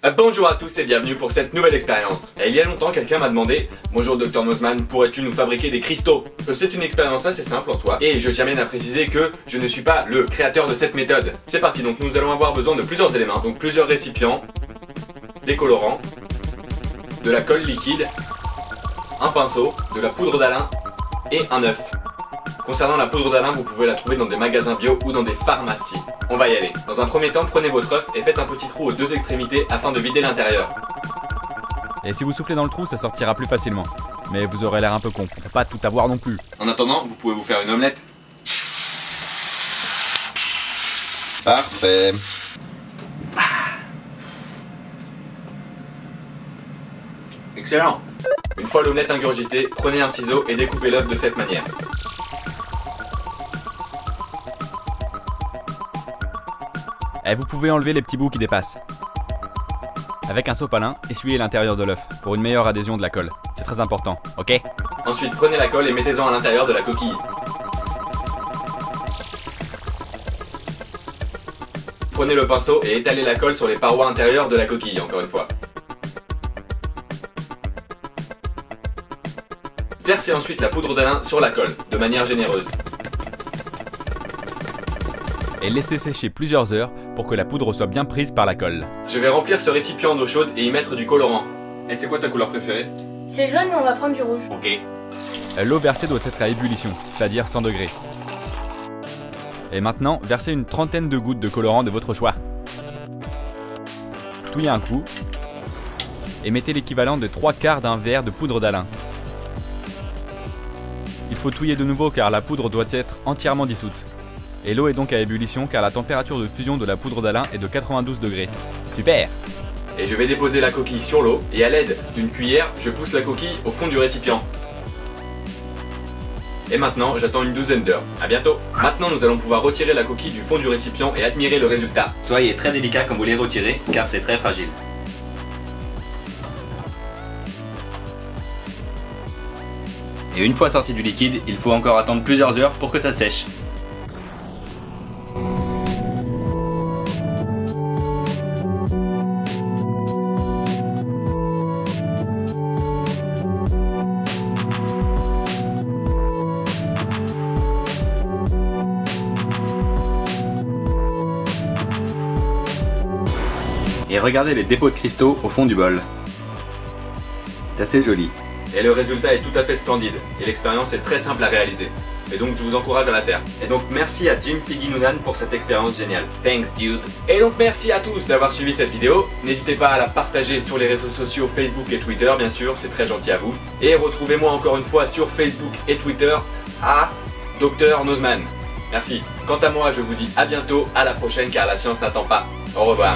Bonjour à tous et bienvenue pour cette nouvelle expérience. Il y a longtemps, quelqu'un m'a demandé « Bonjour Dr Nozman, pourrais-tu nous fabriquer des cristaux ?» C'est une expérience assez simple en soi, et je tiens bien à préciser que je ne suis pas le créateur de cette méthode. C'est parti, donc nous allons avoir besoin de plusieurs éléments, donc plusieurs récipients, des colorants, de la colle liquide, un pinceau, de la poudre d'Alain et un œuf. Concernant la poudre d'Alain, vous pouvez la trouver dans des magasins bio ou dans des pharmacies. On va y aller. Dans un premier temps, prenez votre œuf et faites un petit trou aux deux extrémités afin de vider l'intérieur. Et si vous soufflez dans le trou, ça sortira plus facilement. Mais vous aurez l'air un peu con, on peut pas tout avoir non plus. En attendant, vous pouvez vous faire une omelette. Parfait. Excellent. Une fois l'omelette ingurgitée, prenez un ciseau et découpez l'œuf de cette manière. Et vous pouvez enlever les petits bouts qui dépassent. Avec un sopalin, essuyez l'intérieur de l'œuf pour une meilleure adhésion de la colle. C'est très important, ok? Ensuite, prenez la colle et mettez-en à l'intérieur de la coquille. Prenez le pinceau et étalez la colle sur les parois intérieures de la coquille, encore une fois. Versez ensuite la poudre d'Alain sur la colle, de manière généreuse. Et laissez sécher plusieurs heures pour que la poudre soit bien prise par la colle. Je vais remplir ce récipient d'eau chaude et y mettre du colorant. Et c'est quoi ta couleur préférée? C'est jaune mais on va prendre du rouge. Ok. L'eau versée doit être à ébullition, c'est-à-dire 100 degrés. Et maintenant, versez une trentaine de gouttes de colorant de votre choix. Touillez un coup et mettez l'équivalent de 3/4 d'un verre de poudre d'Alain. Il faut touiller de nouveau car la poudre doit être entièrement dissoute. Et l'eau est donc à ébullition car la température de fusion de la poudre d'Alain est de 92 degrés. Super! Et je vais déposer la coquille sur l'eau et à l'aide d'une cuillère, je pousse la coquille au fond du récipient. Et maintenant, j'attends une douzaine d'heures. A bientôt! Maintenant, nous allons pouvoir retirer la coquille du fond du récipient et admirer le résultat. Soyez très délicat quand vous les retirez, car c'est très fragile. Et une fois sorti du liquide, il faut encore attendre plusieurs heures pour que ça sèche. Et regardez les dépôts de cristaux au fond du bol. C'est assez joli. Et le résultat est tout à fait splendide. Et l'expérience est très simple à réaliser. Et donc je vous encourage à la faire. Et donc merci à Jim Figgy Noonan pour cette expérience géniale. Thanks dude. Et donc merci à tous d'avoir suivi cette vidéo. N'hésitez pas à la partager sur les réseaux sociaux Facebook et Twitter bien sûr, c'est très gentil à vous. Et retrouvez-moi encore une fois sur Facebook et Twitter à Dr Nozman. Merci. Quant à moi, je vous dis à bientôt, à la prochaine car la science n'attend pas. Au revoir.